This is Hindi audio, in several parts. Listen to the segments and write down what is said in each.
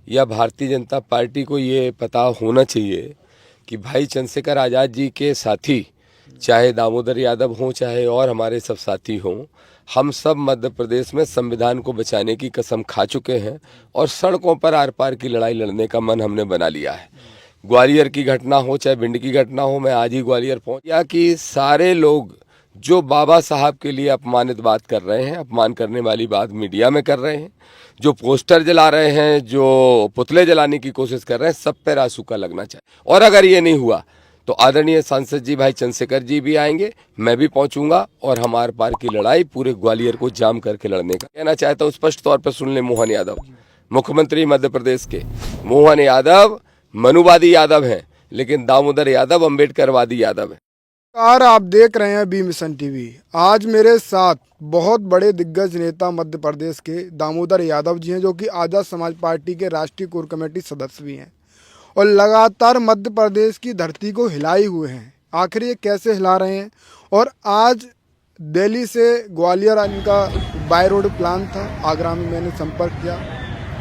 या भारतीय जनता पार्टी को ये पता होना चाहिए कि भाई चंद्रशेखर आज़ाद जी के साथी, चाहे दामोदर यादव हों चाहे और हमारे सब साथी हों, हम सब मध्य प्रदेश में संविधान को बचाने की कसम खा चुके हैं और सड़कों पर आर पार की लड़ाई लड़ने का मन हमने बना लिया है। ग्वालियर की घटना हो चाहे भिंड की घटना हो, मैं आज ही ग्वालियर पहुंच गया कि सारे लोग जो बाबा साहब के लिए अपमानित बात कर रहे हैं, अपमान करने वाली बात मीडिया में कर रहे हैं, जो पोस्टर जला रहे हैं, जो पुतले जलाने की कोशिश कर रहे हैं, सब पे रासुका लगना चाहिए। और अगर ये नहीं हुआ तो आदरणीय सांसद जी भाई चंद्रशेखर जी भी आएंगे, मैं भी पहुंचूंगा और हम आर पार की लड़ाई पूरे ग्वालियर को जाम करके लड़ने का कहना चाहता हूं। स्पष्ट तौर पर सुन लें, मोहन यादव मुख्यमंत्री मध्य प्रदेश के, मोहन यादव मनुवादी यादव हैं, लेकिन दामोदर यादव अम्बेडकरवादी यादव है। नमस्कार, आप देख रहे हैं बी मिशन टीवी। आज मेरे साथ बहुत बड़े दिग्गज नेता मध्य प्रदेश के दामोदर यादव जी हैं, जो कि आज़ाद समाज पार्टी के राष्ट्रीय कोर कमेटी सदस्य भी हैं और लगातार मध्य प्रदेश की धरती को हिलाए हुए हैं। आखिर ये कैसे हिला रहे हैं? और आज दिल्ली से ग्वालियर इनका बाय रोड प्लान था, आगरा में मैंने संपर्क किया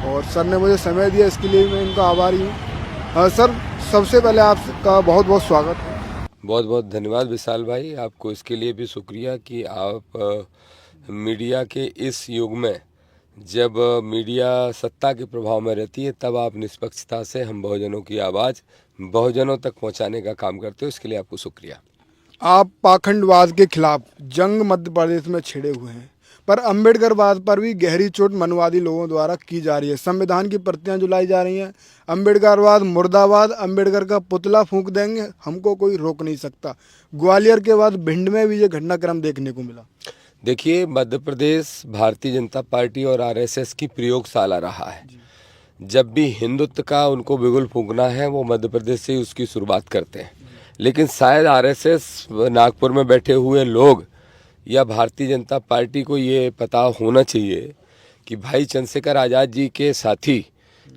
और सर ने मुझे समय दिया, इसके लिए मैं इनका आभारी हूँ। सर, सबसे पहले आपका बहुत बहुत स्वागत है। बहुत बहुत धन्यवाद विशाल भाई, आपको इसके लिए भी शुक्रिया कि आप मीडिया के इस युग में, जब मीडिया सत्ता के प्रभाव में रहती है, तब आप निष्पक्षता से हम बहुजनों की आवाज़ बहुजनों तक पहुंचाने का काम करते हो। इसके लिए आपको शुक्रिया। आप पाखंडवाद के खिलाफ जंग मध्य प्रदेश में छिड़े हुए हैं, पर अम्बेडकरवाद पर भी गहरी चोट मनुवादी लोगों द्वारा की जा रही है। संविधान की प्रतियां जलाई जा रही हैं। अम्बेडकरवाद मुर्दाबाद, अम्बेडकर का पुतला फूंक देंगे, हमको कोई रोक नहीं सकता। ग्वालियर के बाद भिंड में भी ये घटनाक्रम देखने को मिला। देखिए, मध्य प्रदेश भारतीय जनता पार्टी और आरएसएस की प्रयोगशाला रहा है। जब भी हिंदुत्व का उनको बिगुल फूंकना है, वो मध्य प्रदेश से ही उसकी शुरुआत करते हैं। लेकिन शायद आरएसएस नागपुर में बैठे हुए लोग या भारतीय जनता पार्टी को ये पता होना चाहिए कि भाई चंद्रशेखर आज़ाद जी के साथी,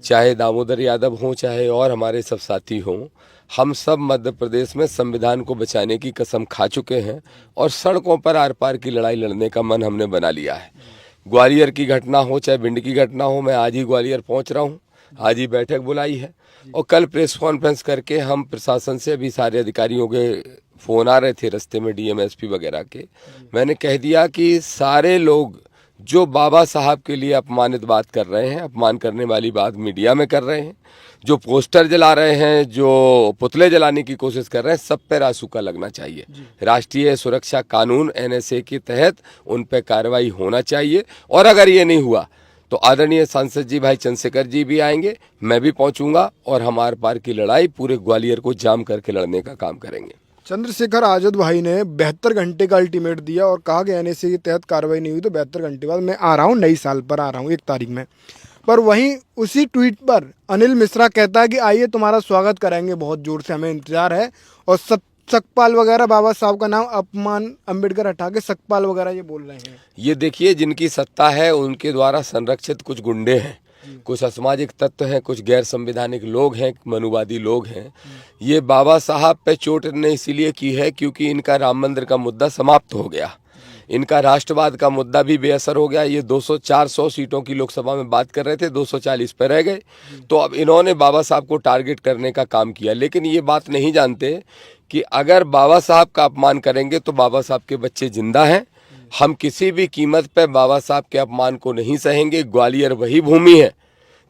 चाहे दामोदर यादव हों चाहे और हमारे सब साथी हों, हम सब मध्य प्रदेश में संविधान को बचाने की कसम खा चुके हैं और सड़कों पर आर पार की लड़ाई लड़ने का मन हमने बना लिया है। ग्वालियर की घटना हो चाहे भिंड की घटना हो, मैं आज ही ग्वालियर पहुंच रहा हूं, आज ही बैठक बुलाई है और कल प्रेस कॉन्फ्रेंस करके हम प्रशासन से, अभी सारे अधिकारियों के फ़ोन आ रहे थे रास्ते में, डीएम एसपी वगैरह के, मैंने कह दिया कि सारे लोग जो बाबा साहब के लिए अपमानित बात कर रहे हैं, अपमान करने वाली बात मीडिया में कर रहे हैं, जो पोस्टर जला रहे हैं, जो पुतले जलाने की कोशिश कर रहे हैं, सब पे रासुका लगना चाहिए। राष्ट्रीय सुरक्षा कानून एनएसए के तहत उन पे कार्रवाई होना चाहिए। और अगर ये नहीं हुआ तो आदरणीय सांसद जी भाई चंद्रशेखर जी भी आएंगे, मैं भी पहुंचूंगा और हम आर पार की लड़ाई पूरे ग्वालियर को जाम करके लड़ने का काम करेंगे। चंद्रशेखर आज़ाद भाई ने 72 घंटे का अल्टीमेट दिया और कहा कि एनएसए के तहत कार्रवाई नहीं हुई तो 72 घंटे बाद मैं आ रहा हूँ, नई साल पर आ रहा हूँ 1 तारीख में। पर वहीं उसी ट्वीट पर अनिल मिश्रा कहता है कि आइए तुम्हारा स्वागत करेंगे, बहुत जोर से हमें इंतजार है। और सकपाल वगैरह, बाबा साहब का नाम अपमान अम्बेडकर हटा के सकपाल वगैरह ये बोल रहे हैं। ये देखिए, जिनकी सत्ता है उनके द्वारा संरक्षित कुछ गुंडे हैं, कुछ असामाजिक तत्व हैं, कुछ गैर संवैधानिक लोग हैं, मनुवादी लोग हैं। ये बाबा साहब पे चोट ने इसीलिए की है क्योंकि इनका राम मंदिर का मुद्दा समाप्त हो गया, इनका राष्ट्रवाद का मुद्दा भी बेअसर हो गया। ये 200-400 सीटों की लोकसभा में बात कर रहे थे, 240 पे रह गए। तो अब इन्होंने बाबा साहब को टारगेट करने का काम किया। लेकिन ये बात नहीं जानते कि अगर बाबा साहब का अपमान करेंगे तो बाबा साहब के बच्चे जिंदा हैं। हम किसी भी कीमत पर बाबा साहब के अपमान को नहीं सहेंगे। ग्वालियर वही भूमि है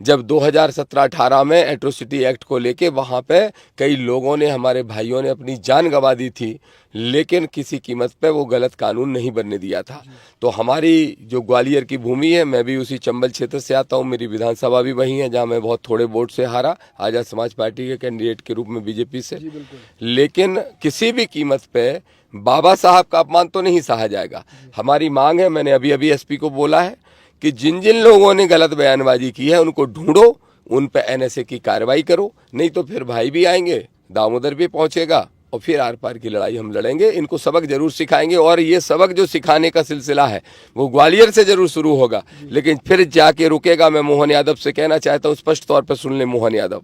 जब 2017-18 में एट्रोसिटी एक्ट को लेके वहाँ पे कई लोगों ने, हमारे भाइयों ने अपनी जान गंवा दी थी, लेकिन किसी कीमत पे वो गलत कानून नहीं बनने दिया था। तो हमारी जो ग्वालियर की भूमि है, मैं भी उसी चंबल क्षेत्र से आता हूँ, मेरी विधानसभा भी वही है जहाँ मैं बहुत थोड़े वोट से हारा आज़ाद समाज पार्टी के कैंडिडेट के रूप में बीजेपी से। लेकिन किसी भी कीमत पे बाबा साहब का अपमान तो नहीं सहा जाएगा। हमारी मांग है, मैंने अभी अभी एसपी को बोला है कि जिन जिन लोगों ने गलत बयानबाजी की है उनको ढूंढो, उन पे एनएसए की कार्रवाई करो, नहीं तो फिर भाई भी आएंगे, दामोदर भी पहुंचेगा और फिर आर पार की लड़ाई हम लड़ेंगे। इनको सबक जरूर सिखाएंगे और ये सबक जो सिखाने का सिलसिला है वो ग्वालियर से जरूर शुरू होगा, लेकिन फिर जाके रुकेगा। मैं मोहन यादव से कहना चाहता हूँ, स्पष्ट तौर पर सुन लें, मोहन यादव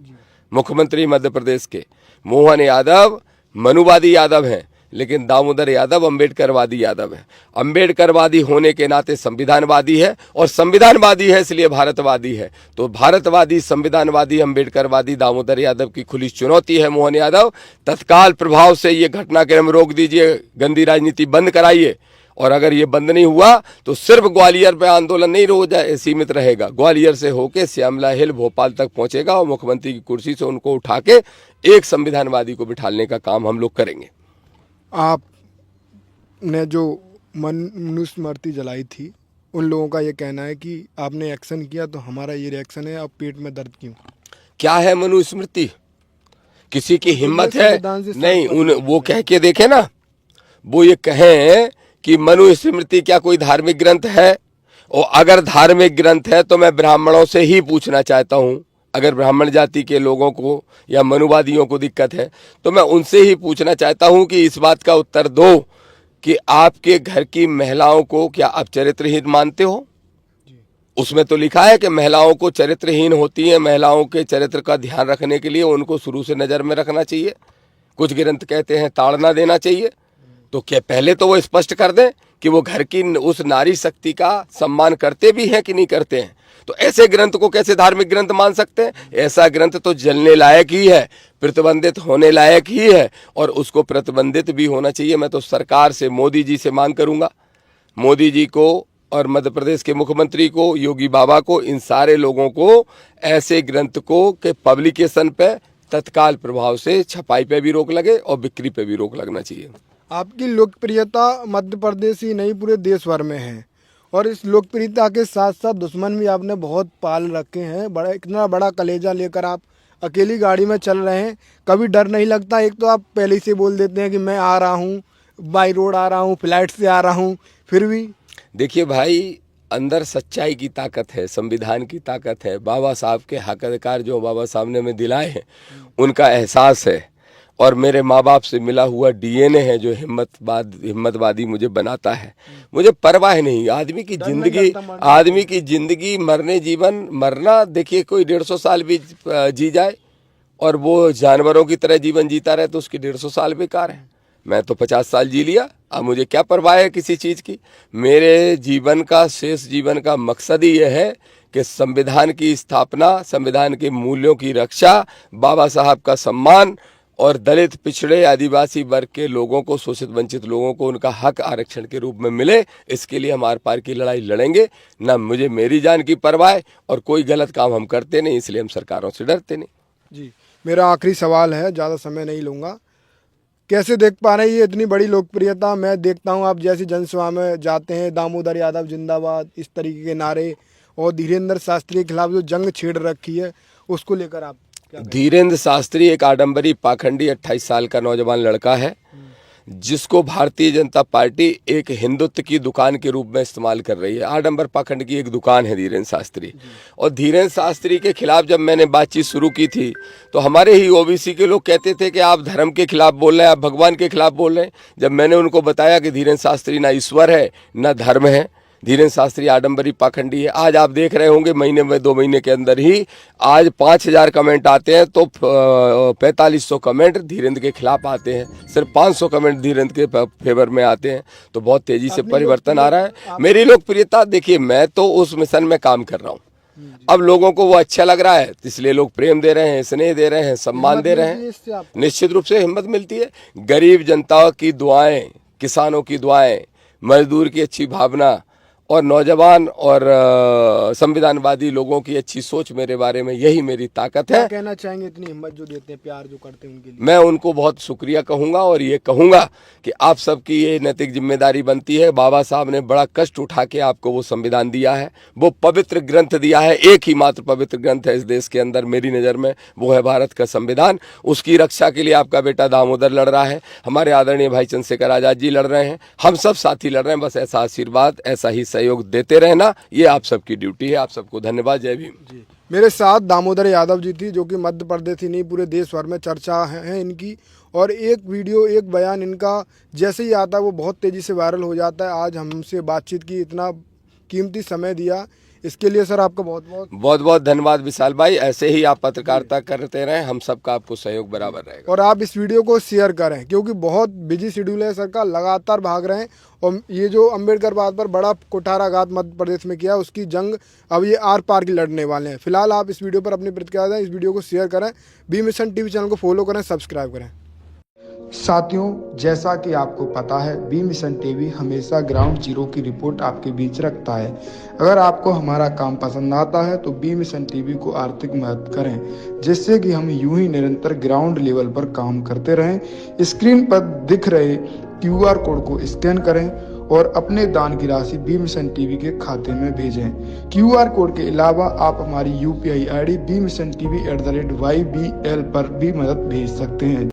मुख्यमंत्री मध्य प्रदेश के, मोहन यादव मनुवादी यादव हैं, लेकिन दामोदर यादव अम्बेडकरवादी यादव है। अम्बेडकरवादी होने के नाते संविधानवादी है, और संविधानवादी है इसलिए भारतवादी है। तो भारतवादी, संविधानवादी, अम्बेडकरवादी दामोदर यादव की खुली चुनौती है। मोहन यादव, तत्काल प्रभाव से ये घटनाक्रम रोक दीजिए, गंदी राजनीति बंद कराइए, और अगर ये बंद नहीं हुआ तो सिर्फ ग्वालियर पे आंदोलन नहीं रो जाए सीमित रहेगा, ग्वालियर से होके श्यामला हिल भोपाल तक पहुंचेगा, और मुख्यमंत्री की कुर्सी से उनको उठा के एक संविधानवादी को बिठाने का काम हम लोग करेंगे। आपने जो मनुस्मृति जलाई थी, उन लोगों का ये कहना है कि आपने एक्शन किया तो हमारा ये रिएक्शन है, अब पेट में दर्द क्यों? क्या है मनुस्मृति? किसी की हिम्मत है? संविधान से नहीं, उन वो कह के देखे ना, वो ये कहें कि मनुस्मृति क्या कोई धार्मिक ग्रंथ है? और अगर धार्मिक ग्रंथ है तो मैं ब्राह्मणों से ही पूछना चाहता हूं, अगर ब्राह्मण जाति के लोगों को या मनुवादियों को दिक्कत है तो मैं उनसे ही पूछना चाहता हूं कि इस बात का उत्तर दो कि आपके घर की महिलाओं को क्या आप चरित्रहीन मानते हो? उसमें तो लिखा है कि महिलाओं को चरित्रहीन होती हैं, महिलाओं के चरित्र का ध्यान रखने के लिए उनको शुरू से नजर में रखना चाहिए। कुछ ग्रंथ कहते हैं ताड़ना देना चाहिए। तो क्या पहले तो वो स्पष्ट कर दें कि वो घर की उस नारी शक्ति का सम्मान करते भी हैं कि नहीं करते हैं। तो ऐसे ग्रंथ को कैसे धार्मिक ग्रंथ मान सकते हैं? ऐसा ग्रंथ तो जलने लायक ही है, प्रतिबंधित होने लायक ही है, और उसको प्रतिबंधित भी होना चाहिए। मैं तो सरकार से, मोदी जी से मांग करूंगा, मोदी जी को और मध्य प्रदेश के मुख्यमंत्री को, योगी बाबा को, इन सारे लोगों को ऐसे ग्रंथ को के पब्लिकेशन पे तत्काल प्रभाव से छपाई पे भी रोक लगे और बिक्री पे भी रोक लगना चाहिए। आपकी लोकप्रियता मध्य प्रदेश ही नहीं पूरे देश भर में है, और इस लोकप्रियता के साथ साथ दुश्मन भी आपने बहुत पाल रखे हैं। बड़ा, इतना बड़ा कलेजा लेकर आप अकेली गाड़ी में चल रहे हैं, कभी डर नहीं लगता? एक तो आप पहले ही से बोल देते हैं कि मैं आ रहा हूँ, बाई रोड आ रहा हूँ, फ्लाइट से आ रहा हूँ, फिर भी। देखिए भाई, अंदर सच्चाई की ताकत है, संविधान की ताकत है, बाबा साहब के हक अधिकार जो बाबा साहब ने हमें दिलाए हैं उनका एहसास है, और मेरे माँ बाप से मिला हुआ डीएनए है जो हिम्मतवादी मुझे बनाता है। मुझे परवाह नहीं। आदमी की जिंदगी मरना, देखिए कोई 150 साल भी जी जाए और वो जानवरों की तरह जीवन जीता रहे तो उसकी 150 साल बेकार है। मैं तो 50 साल जी लिया, अब मुझे क्या परवाह है किसी चीज़ की। मेरे जीवन का, शेष जीवन का मकसद ही यह है कि संविधान की स्थापना, संविधान के मूल्यों की रक्षा, बाबा साहब का सम्मान, और दलित, पिछड़े, आदिवासी वर्ग के लोगों को, शोषित वंचित लोगों को उनका हक आरक्षण के रूप में मिले, इसके लिए हम आर पार की लड़ाई लड़ेंगे। ना मुझे मेरी जान की परवाह है, और कोई गलत काम हम करते नहीं, इसलिए हम सरकारों से डरते नहीं। जी, मेरा आखिरी सवाल है, ज़्यादा समय नहीं लूँगा। कैसे देख पा रहे हैं ये इतनी बड़ी लोकप्रियता? मैं देखता हूँ आप जैसी जनसभा में जाते हैं, दामोदर यादव जिंदाबाद, इस तरीके के नारे, और धीरेन्द्र शास्त्री के खिलाफ जो जंग छेड़ रखी है उसको लेकर आप क्या कहेंगे? धीरेन्द्र शास्त्री एक आडंबरी, पाखंडी 28 साल का नौजवान लड़का है जिसको भारतीय जनता पार्टी एक हिंदुत्व की दुकान के रूप में इस्तेमाल कर रही है। आडंबर पाखंड की एक दुकान है धीरेन्द्र शास्त्री। और धीरेन्द्र शास्त्री के खिलाफ जब मैंने बातचीत शुरू की थी तो हमारे ही ओबीसी के लोग कहते थे कि आप धर्म के खिलाफ बोल रहे हैं, आप भगवान के खिलाफ बोल रहे हैं। जब मैंने उनको बताया कि धीरेन्द्र शास्त्री ना ईश्वर है ना धर्म है, धीरेन्द्र शास्त्री आडंबरी पाखंडी है, आज आप देख रहे होंगे महीने में, 2 महीने के अंदर ही आज 5000 कमेंट आते हैं तो 4500 कमेंट धीरेन्द्र के खिलाफ आते हैं, सिर्फ 500 कमेंट धीरेन्द्र के फेवर में आते हैं। तो बहुत तेजी से परिवर्तन आ रहा है। मेरी लोकप्रियता, देखिए मैं तो उस मिशन में काम कर रहा हूँ, अब लोगों को वो अच्छा लग रहा है इसलिए लोग प्रेम दे रहे हैं, स्नेह दे रहे हैं, सम्मान दे रहे हैं। निश्चित रूप से हिम्मत मिलती है। गरीब जनता की दुआएं, किसानों की दुआएं, मजदूर की अच्छी भावना, और नौजवान और संविधानवादी लोगों की अच्छी सोच मेरे बारे में, यही मेरी ताकत है। क्या कहना चाहेंगे इतनी हिम्मत जो देते हैं, प्यार जो करते हैं उनके लिए? मैं उनको बहुत शुक्रिया कहूंगा, और ये कहूंगा कि आप सबकी ये नैतिक जिम्मेदारी बनती है। बाबा साहब ने बड़ा कष्ट उठा के आपको वो संविधान दिया है, वो पवित्र ग्रंथ दिया है। एक ही मात्र पवित्र ग्रंथ है इस देश के अंदर मेरी नज़र में, वो है भारत का संविधान। उसकी रक्षा के लिए आपका बेटा दामोदर लड़ रहा है, हमारे आदरणीय भाई चंद्रशेखर आज़ाद जी लड़ रहे हैं, हम सब साथी लड़ रहे हैं। बस ऐसा आशीर्वाद, ऐसा ही सहयोग देते रहना, ये आप सबकी ड्यूटी है। आप सबको धन्यवाद। जय भीम जी। मेरे साथ दामोदर यादव जी थी, जो कि मध्य प्रदेश ही नहीं पूरे देश भर में चर्चा है इनकी, और एक वीडियो, एक बयान इनका जैसे ही आता है वो बहुत तेज़ी से वायरल हो जाता है। आज हमसे बातचीत की, इतना कीमती समय दिया, इसके लिए सर आपका बहुत बहुत बहुत बहुत धन्यवाद विशाल भाई। ऐसे ही आप पत्रकारिता करते रहें, हम सबका आपको सहयोग बराबर रहेगा। और आप इस वीडियो को शेयर करें क्योंकि बहुत बिजी शेड्यूल है सर का, लगातार भाग रहे हैं। और ये जो अम्बेडकर बात पर बड़ा कुठाराघात मध्य प्रदेश में किया, उसकी जंग अब ये आर पार की लड़ने वाले हैं। फिलहाल आप इस वीडियो पर अपनी प्रतिक्रिया दें, इस वीडियो को शेयर करें, बी मिशन टीवी चैनल को फॉलो करें, सब्सक्राइब करें। साथियों, जैसा कि आपको पता है, बी मिशन टीवी हमेशा ग्राउंड जीरो की रिपोर्ट आपके बीच रखता है। अगर आपको हमारा काम पसंद आता है तो बी मिशन टीवी को आर्थिक मदद करें, जिससे कि हम यूं ही निरंतर ग्राउंड लेवल पर काम करते रहें। स्क्रीन पर दिख रहे QR कोड को स्कैन करें और अपने दान की राशि बी मिशन टीवी के खाते में भेजें। QR कोड के अलावा आप हमारी UPI ID BMissionTV@YBL पर भी मदद भेज सकते हैं।